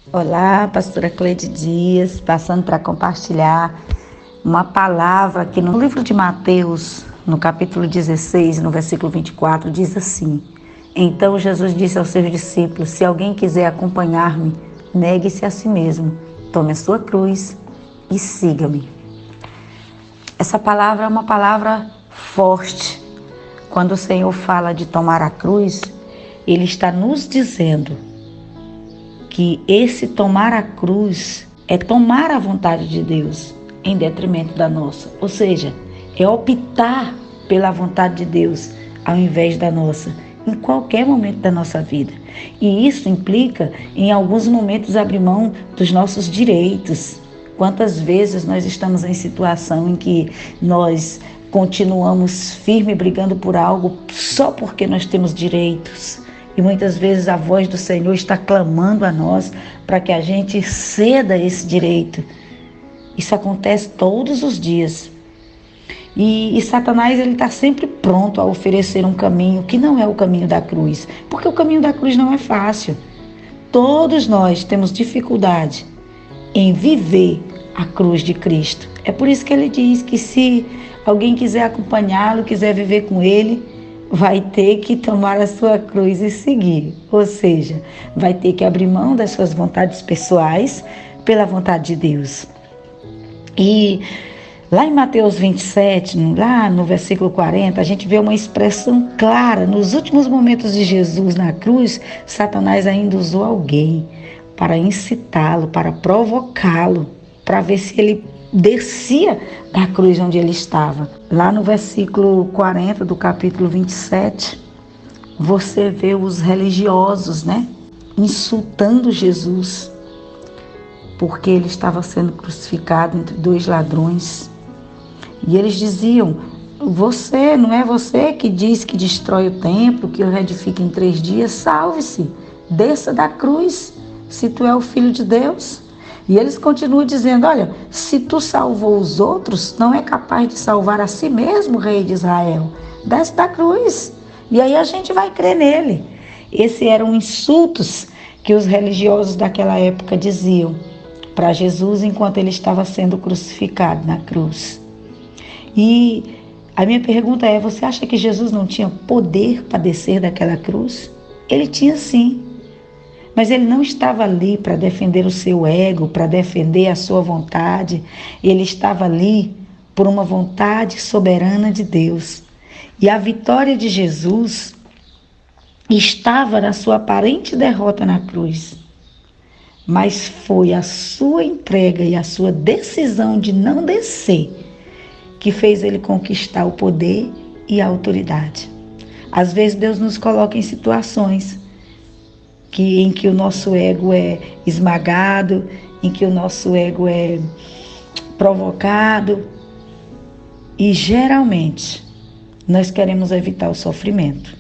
Olá, pastora Cleide Dias, passando para compartilhar uma palavra que no livro de Mateus, no capítulo 16, no versículo 24, diz assim: Então Jesus disse aos seus discípulos: Se alguém quiser acompanhar-me, negue-se a si mesmo, tome a sua cruz e siga-me. Essa palavra é uma palavra forte. Quando o Senhor fala de tomar a cruz, Ele está nos dizendo que esse tomar a cruz é tomar a vontade de Deus em detrimento da nossa. Ou seja, é optar pela vontade de Deus ao invés da nossa, em qualquer momento da nossa vida. E isso implica, em alguns momentos, abrir mão dos nossos direitos. Quantas vezes nós estamos em situação em que nós continuamos firme brigando por algo só porque nós temos direitos? E muitas vezes a voz do Senhor está clamando a nós para que a gente ceda esse direito. Isso acontece todos os dias. E Satanás está sempre pronto a oferecer um caminho que não é o caminho da cruz. Porque o caminho da cruz não é fácil. Todos nós temos dificuldade em viver a cruz de Cristo. É por isso que ele diz que se alguém quiser acompanhá-lo, quiser viver com ele, vai ter que tomar a sua cruz e seguir. Ou seja, vai ter que abrir mão das suas vontades pessoais pela vontade de Deus. E lá em Mateus 27, lá no versículo 40, a gente vê uma expressão clara. Nos últimos momentos de Jesus na cruz, Satanás ainda usou alguém para incitá-lo, para provocá-lo, para ver se ele descia da cruz onde ele estava. Lá no versículo 40 do capítulo 27, você vê os religiosos, insultando Jesus, porque ele estava sendo crucificado entre dois ladrões. E eles diziam: não é você que diz que destrói o templo, que o reedifica em 3 dias? Salve-se, desça da cruz, se tu é o Filho de Deus. E eles continuam dizendo: olha, se tu salvou os outros, não é capaz de salvar a si mesmo, Rei de Israel. Desce da cruz, e aí a gente vai crer nele. Esses eram insultos que os religiosos daquela época diziam para Jesus enquanto ele estava sendo crucificado na cruz. E a minha pergunta é: você acha que Jesus não tinha poder para descer daquela cruz? Ele tinha sim. Mas ele não estava ali para defender o seu ego, para defender a sua vontade. Ele estava ali por uma vontade soberana de Deus. E a vitória de Jesus estava na sua aparente derrota na cruz. Mas foi a sua entrega e a sua decisão de não descer que fez ele conquistar o poder e a autoridade. Às vezes Deus nos coloca em situações em que o nosso ego é esmagado, em que o nosso ego é provocado. E geralmente nós queremos evitar o sofrimento.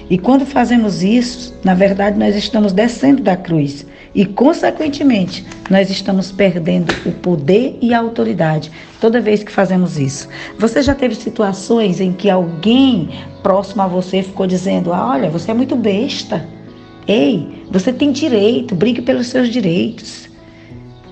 E quando fazemos isso, na verdade nós estamos descendo da cruz. E consequentemente nós estamos perdendo o poder e a autoridade toda vez que fazemos isso. Você já teve situações em que alguém próximo a você ficou dizendo: olha, você é muito besta. Ei, você tem direito, brigue pelos seus direitos.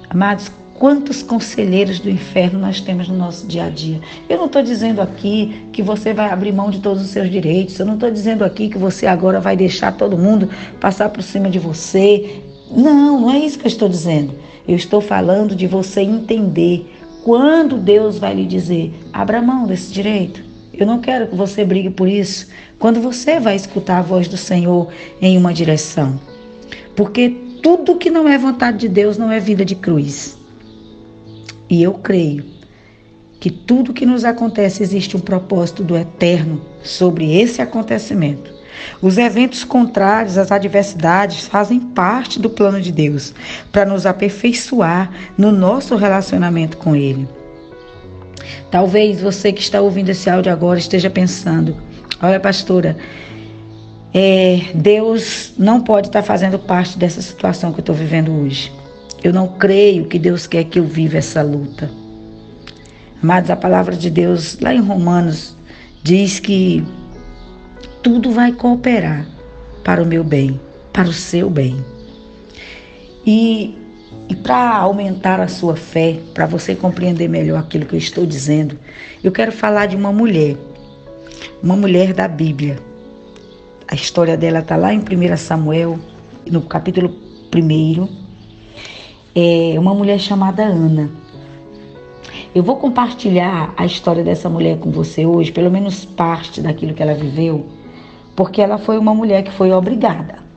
Amados, quantos conselheiros do inferno nós temos no nosso dia a dia? Eu não estou dizendo aqui que você vai abrir mão de todos os seus direitos. Eu não estou dizendo aqui que você agora vai deixar todo mundo passar por cima de você. Não é isso que eu estou dizendo. Eu estou falando de você entender quando Deus vai lhe dizer: abra mão desse direito. Eu não quero que você brigue por isso. Quando você vai escutar a voz do Senhor em uma direção. Porque tudo que não é vontade de Deus não é vida de cruz. E eu creio que tudo que nos acontece existe um propósito do eterno sobre esse acontecimento. Os eventos contrários, as adversidades, fazem parte do plano de Deus para nos aperfeiçoar no nosso relacionamento com Ele. Talvez você que está ouvindo esse áudio agora esteja pensando: olha, pastora, Deus não pode estar fazendo parte dessa situação que eu estou vivendo hoje. Eu não creio que Deus quer que eu viva essa luta. Amados, a palavra de Deus, lá em Romanos, diz que tudo vai cooperar para o meu bem, para o seu bem. E para aumentar a sua fé, para você compreender melhor aquilo que eu estou dizendo, eu quero falar de uma mulher da Bíblia. A história dela está lá em 1 Samuel, no capítulo 1. É uma mulher chamada Ana. Eu vou compartilhar a história dessa mulher com você hoje, pelo menos parte daquilo que ela viveu, porque ela foi uma mulher que foi obrigada.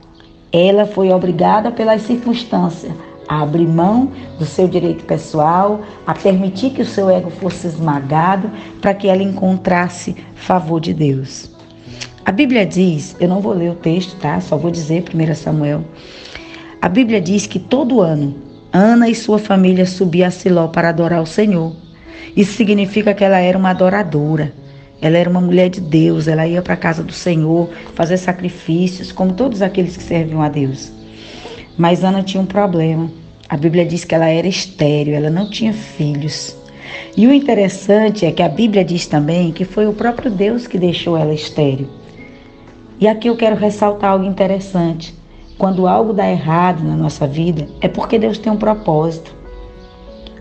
Ela foi obrigada pelas circunstâncias a abrir mão do seu direito pessoal, a permitir que o seu ego fosse esmagado para que ela encontrasse favor de Deus. A Bíblia diz, eu não vou ler o texto, tá? Só vou dizer 1 Samuel. A Bíblia diz que todo ano, Ana e sua família subiam a Siló para adorar o Senhor. Isso significa que ela era uma adoradora. Ela era uma mulher de Deus, ela ia para a casa do Senhor fazer sacrifícios, como todos aqueles que serviam a Deus. Mas Ana tinha um problema. A Bíblia diz que ela era estéril, ela não tinha filhos. E o interessante é que a Bíblia diz também que foi o próprio Deus que deixou ela estéril. E aqui eu quero ressaltar algo interessante. Quando algo dá errado na nossa vida, é porque Deus tem um propósito.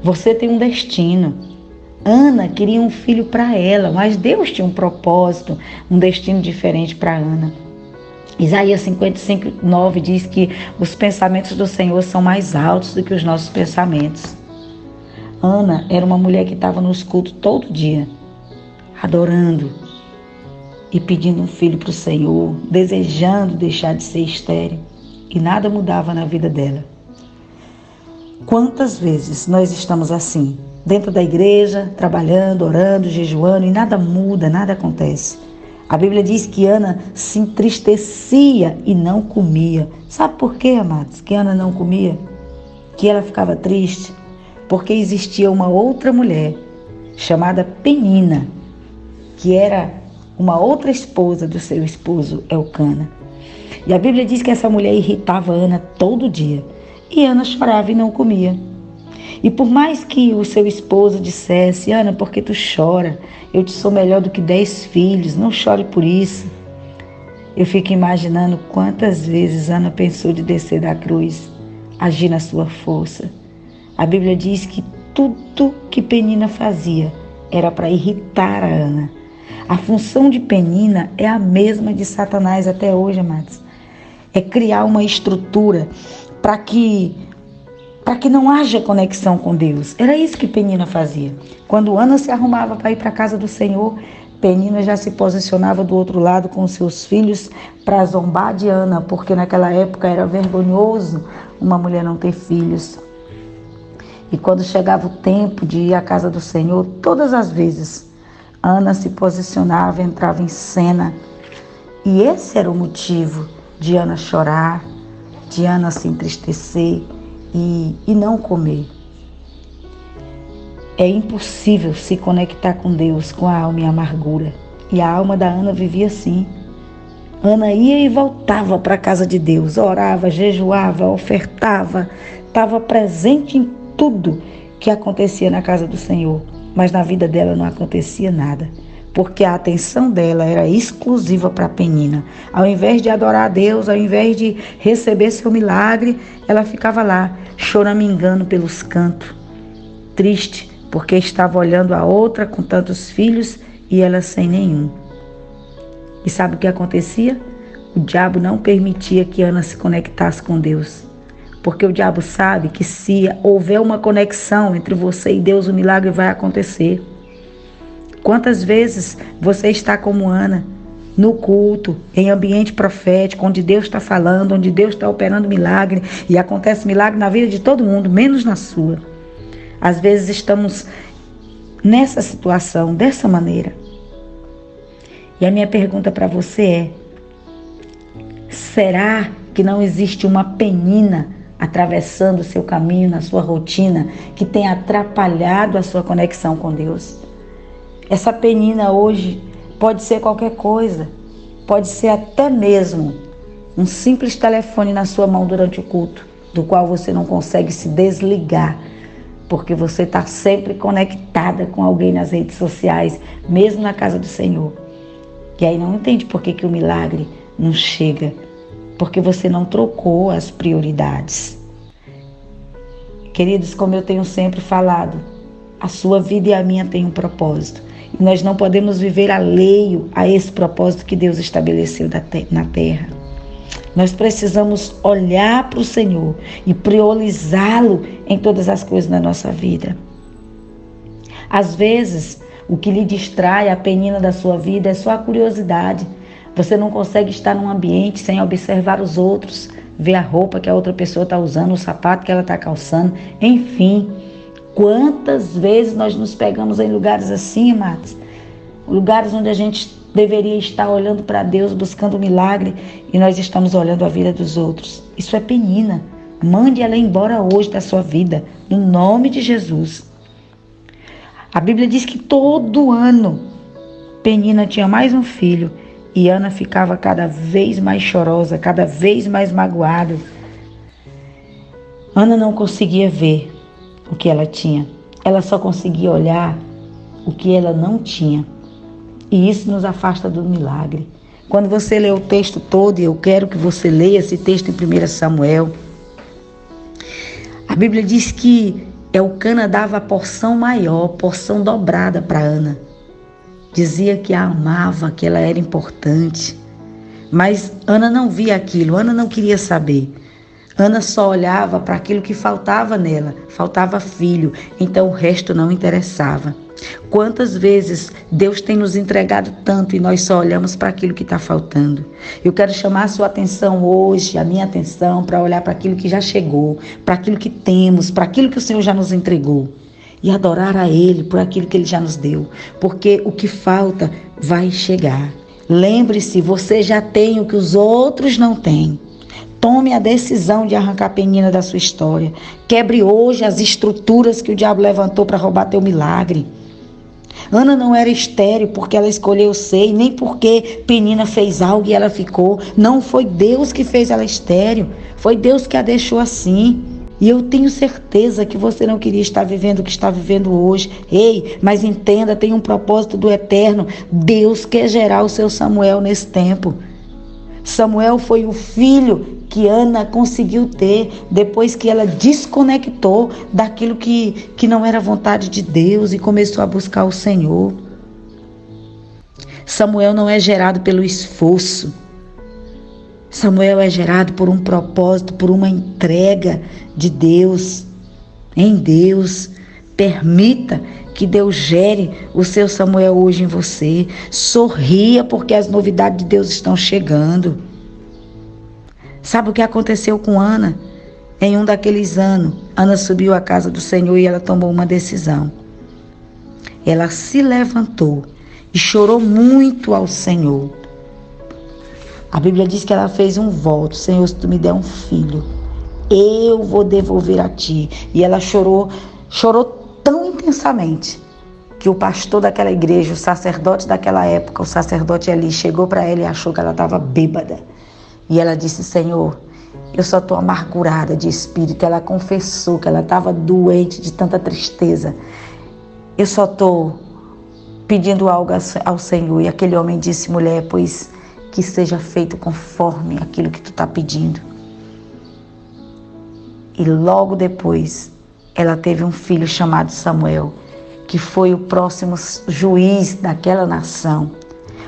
Você tem um destino. Ana queria um filho para ela, mas Deus tinha um propósito, um destino diferente para Ana. Isaías 55:9 diz que os pensamentos do Senhor são mais altos do que os nossos pensamentos. Ana era uma mulher que estava nos cultos todo dia, adorando e pedindo um filho para o Senhor, desejando deixar de ser estéril, e nada mudava na vida dela. Quantas vezes nós estamos assim, dentro da igreja, trabalhando, orando, jejuando, e nada muda, nada acontece. A Bíblia diz que Ana se entristecia e não comia. Sabe por quê, amados, que Ana não comia? Que ela ficava triste? Porque existia uma outra mulher, chamada Penina, que era uma outra esposa do seu esposo Elcana. E a Bíblia diz que essa mulher irritava Ana todo dia. E Ana chorava e não comia. E por mais que o seu esposo dissesse: Ana, por que tu chora? Eu te sou melhor do que 10 filhos, não chore por isso. Eu fico imaginando quantas vezes Ana pensou de descer da cruz, agir na sua força. A Bíblia diz que tudo que Penina fazia era para irritar a Ana. A função de Penina é a mesma de Satanás até hoje, amados. É criar uma estrutura para que não haja conexão com Deus. Era isso que Penina fazia. Quando Ana se arrumava para ir para a casa do Senhor, Penina já se posicionava do outro lado com seus filhos para zombar de Ana, porque naquela época era vergonhoso uma mulher não ter filhos. E quando chegava o tempo de ir à casa do Senhor, todas as vezes, Ana se posicionava, entrava em cena. E esse era o motivo de Ana chorar, de Ana se entristecer e não comer. É impossível se conectar com Deus com a alma em amargura. E a alma da Ana vivia assim. Ana ia e voltava para a casa de Deus, orava, jejuava, ofertava, estava presente em tudo que acontecia na casa do Senhor. Mas na vida dela não acontecia nada, porque a atenção dela era exclusiva para Penina. Ao invés de adorar a Deus, ao invés de receber seu milagre, ela ficava lá, choramingando pelos cantos, triste, porque estava olhando a outra com tantos filhos e ela sem nenhum. E sabe o que acontecia? O diabo não permitia que Ana se conectasse com Deus, porque o diabo sabe que se houver uma conexão entre você e Deus, o milagre vai acontecer. Quantas vezes você está como Ana, no culto, em ambiente profético, onde Deus está falando, onde Deus está operando milagre, e acontece milagre na vida de todo mundo, menos na sua. Às vezes estamos nessa situação, dessa maneira. E a minha pergunta para você é: será que não existe uma Penina atravessando o seu caminho, na sua rotina, que tem atrapalhado a sua conexão com Deus? Essa Penina hoje pode ser qualquer coisa, pode ser até mesmo um simples telefone na sua mão durante o culto, do qual você não consegue se desligar, porque você está sempre conectada com alguém nas redes sociais, mesmo na casa do Senhor. E aí não entende por que o milagre não chega, porque você não trocou as prioridades. Queridos, como eu tenho sempre falado, a sua vida e a minha têm um propósito. E nós não podemos viver alheio a esse propósito que Deus estabeleceu na terra. Nós precisamos olhar para o Senhor e priorizá-lo em todas as coisas na nossa vida. Às vezes, o que lhe distrai, a penina da sua vida, é só a curiosidade. Você não consegue estar num ambiente sem observar os outros, ver a roupa que a outra pessoa está usando, o sapato que ela está calçando, enfim. Quantas vezes nós nos pegamos em lugares assim, amados? Lugares onde a gente deveria estar olhando para Deus, buscando um milagre, e nós estamos olhando a vida dos outros. Isso é penina. Mande ela embora hoje da sua vida, no nome de Jesus. A Bíblia diz que todo ano Penina tinha mais um filho e Ana ficava cada vez mais chorosa, cada vez mais magoada. Ana não conseguia ver o que ela tinha. Ela só conseguia olhar o que ela não tinha. E isso nos afasta do milagre. Quando você lê o texto todo, e eu quero que você leia esse texto em 1 Samuel, a Bíblia diz que Elcana dava a porção maior, porção dobrada para Ana. Dizia que a amava, que ela era importante. Mas Ana não via aquilo, Ana não queria saber. Ana só olhava para aquilo que faltava nela, faltava filho, então o resto não interessava. Quantas vezes Deus tem nos entregado tanto e nós só olhamos para aquilo que está faltando? Eu quero chamar a sua atenção hoje, a minha atenção, para olhar para aquilo que já chegou, para aquilo que temos, para aquilo que o Senhor já nos entregou. E adorar a Ele por aquilo que Ele já nos deu. Porque o que falta vai chegar. Lembre-se, você já tem o que os outros não têm. Tome a decisão de arrancar a penina da sua história. Quebre hoje as estruturas que o diabo levantou para roubar teu milagre. Ana não era estéril porque ela escolheu ser, e nem porque Penina fez algo e ela ficou. Não foi Deus que fez ela estéril, foi Deus que a deixou assim. E eu tenho certeza que você não queria estar vivendo o que está vivendo hoje. Ei, mas entenda, tem um propósito do eterno. Deus quer gerar o seu Samuel nesse tempo. Samuel foi o filho que Ana conseguiu ter depois que ela desconectou daquilo que não era vontade de Deus e começou a buscar o Senhor. Samuel não é gerado pelo esforço. Samuel é gerado por um propósito, por uma entrega de Deus. Em Deus, permita que Deus gere o seu Samuel hoje em você. Sorria porque as novidades de Deus estão chegando. Sabe o que aconteceu com Ana? Em um daqueles anos, Ana subiu à casa do Senhor e ela tomou uma decisão. Ela se levantou e chorou muito ao Senhor. A Bíblia diz que ela fez um voto: Senhor, se tu me der um filho, eu vou devolver a ti. E ela chorou tão intensamente que o pastor daquela igreja, o sacerdote daquela época, o sacerdote ali, chegou para ela e achou que ela estava bêbada. E ela disse: Senhor, eu só estou amargurada de espírito. Ela confessou que ela estava doente de tanta tristeza. Eu só estou pedindo algo ao Senhor. E aquele homem disse: mulher, pois que seja feito conforme aquilo que tu está pedindo. E logo depois, ela teve um filho chamado Samuel, que foi o próximo juiz daquela nação.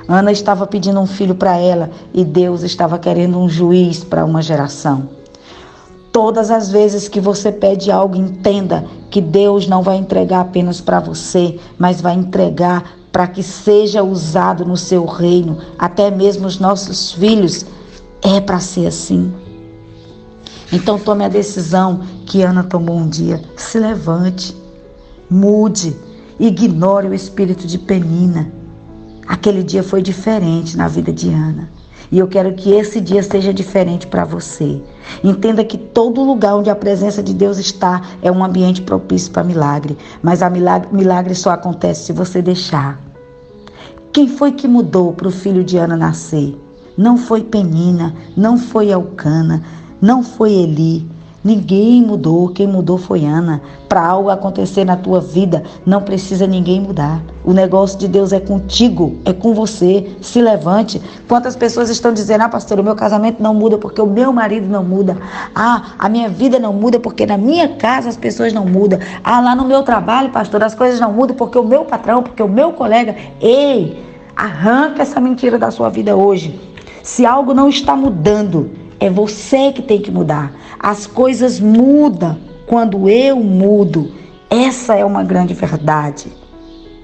Ana estava pedindo um filho para ela e Deus estava querendo um juiz para uma geração. Todas as vezes que você pede algo, entenda que Deus não vai entregar apenas para você, mas vai entregar para que seja usado no seu reino. Até mesmo os nossos filhos, é para ser assim. Então tome a decisão que Ana tomou um dia. Se levante, mude, ignore o espírito de Penina. Aquele dia foi diferente na vida de Ana. E eu quero que esse dia seja diferente para você. Entenda que todo lugar onde a presença de Deus está é um ambiente propício para milagre. Mas milagre só acontece se você deixar. Quem foi que mudou para o filho de Ana nascer? Não foi Penina, não foi Elcana, não foi Eli. Ninguém mudou, quem mudou foi Ana. Para algo acontecer na tua vida, não precisa ninguém mudar. O negócio de Deus é contigo, é com você. Se levante. Quantas pessoas estão dizendo, pastor, o meu casamento não muda porque o meu marido não muda. A minha vida não muda porque na minha casa as pessoas não mudam. Lá no meu trabalho, pastor, as coisas não mudam porque o meu patrão, porque o meu colega. Ei, arranca essa mentira da sua vida hoje. Se algo não está mudando, é você que tem que mudar. As coisas mudam quando eu mudo. Essa é uma grande verdade.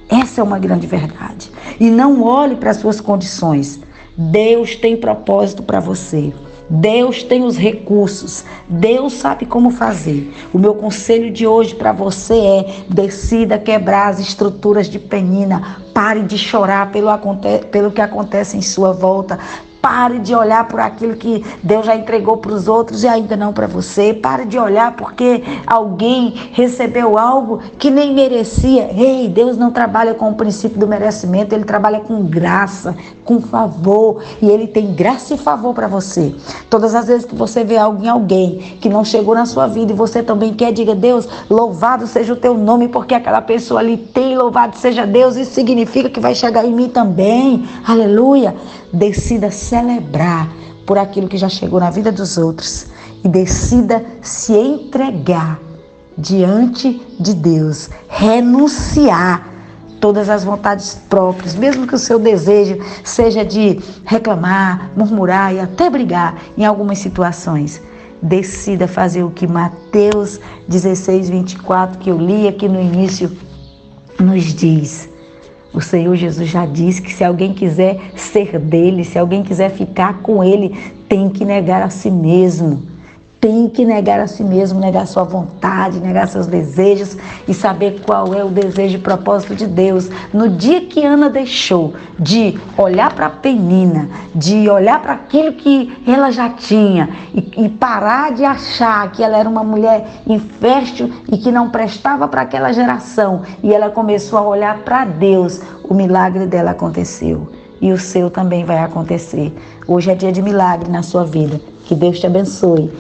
Essa é uma grande verdade. E não olhe para as suas condições. Deus tem propósito para você. Deus tem os recursos. Deus sabe como fazer. O meu conselho de hoje para você é: decida quebrar as estruturas de Penina. Pare de chorar pelo que acontece em sua volta. Pare de olhar por aquilo que Deus já entregou para os outros e ainda não para você. Pare de olhar porque alguém recebeu algo que nem merecia. Ei, Deus não trabalha com o princípio do merecimento, Ele trabalha com graça, com favor. E Ele tem graça e favor para você. Todas as vezes que você vê alguém que não chegou na sua vida e você também quer, diga: Deus, louvado seja o teu nome, porque aquela pessoa ali tem, louvado seja Deus. Isso significa que vai chegar em mim também. Aleluia. Decida celebrar por aquilo que já chegou na vida dos outros e decida se entregar diante de Deus, renunciar todas as vontades próprias, mesmo que o seu desejo seja de reclamar, murmurar e até brigar em algumas situações. Decida fazer o que Mateus 16:24, que eu li aqui no início, nos diz. O Senhor Jesus já disse que se alguém quiser ser dele, se alguém quiser ficar com ele, tem que negar a si mesmo. Tem que negar a si mesmo, negar sua vontade, negar seus desejos e saber qual é o desejo e propósito de Deus. No dia que Ana deixou de olhar para Penina, de olhar para aquilo que ela já tinha e parar de achar que ela era uma mulher infértil e que não prestava para aquela geração, e ela começou a olhar para Deus, o milagre dela aconteceu. E o seu também vai acontecer. Hoje é dia de milagre na sua vida. Que Deus te abençoe.